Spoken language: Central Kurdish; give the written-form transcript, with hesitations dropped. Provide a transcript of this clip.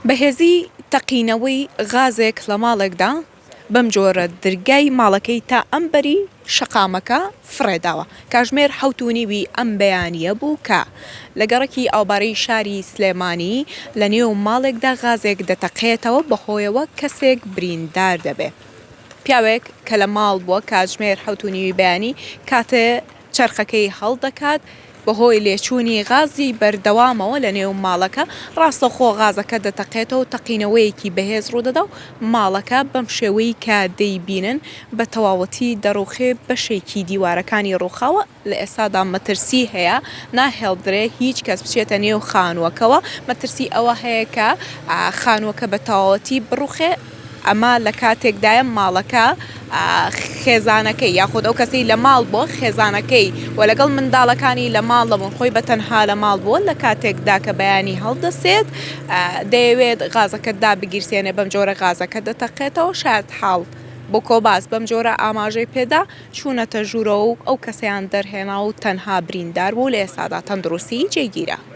بەهێزی تەقینەوەی غازێک لە ماڵێکدا بەم جۆرە دەرگای ماڵەکەی تا ئەمبەری شەقامەکە فڕێداوە. کاتژمێر 7:30 ئەم بەیانیە بوو کە لە گەڕەکی ئاوبارەی شاری سلێمانی لە نێو ماڵێکدا غازێک دەتەقێتەوە بەهۆیەوە کەسێک بریندار دەبێ. پیاوێک کە لە ماڵ بووە کاتژمێر 7:30 بەیانی کاتێ چەرخەکەی هەڵدەکات بەهۆی لێچوونی غازی بەردەوامەوە لە نێو ماڵەکە ڕاستەخۆ غازەکە دەتەقێتەوە و تەقینەوەیەکی بەهێز ڕوودەدا و ماڵەکە بەم شێوەی کە دەیبینن بە تەواوەتی دەڕوخێ بەشێکی دیوارەکانی ڕووخاوە. لە ئێستادا مەترسی هەیە ناهێڵدرێ هیچ کەس بچێتە نێو خانووەکەوە، مەترسی ئەوە هەیە کە خانووەکە بە تەواوەتی بڕوخێ. ئەمە لە کاتێکدایە ماڵەکە خێزانەکەی یاخود ئەو کەسەی لە ماڵ بۆ خێزانەکەی و لەگەڵ منداڵەکانی لە ماڵ لەبوون خۆی بە تەنها لە ماڵ بووە لە کاتێکدا کە بەیانی هەڵدەسێت دەیەوێت غازەکەتدا بگیرسێنێ بەم جۆرە غازەکە دەتەقێتەوە. شاید حاڵ بۆ کۆباس بەم جۆرە ئاماژەی پێدا چوونەتە ژوورەوە و ئەو کەسەیان دەرهێنا و تەنها بریندار بوو. لە ئێستادا تەندروستی جێگیرە.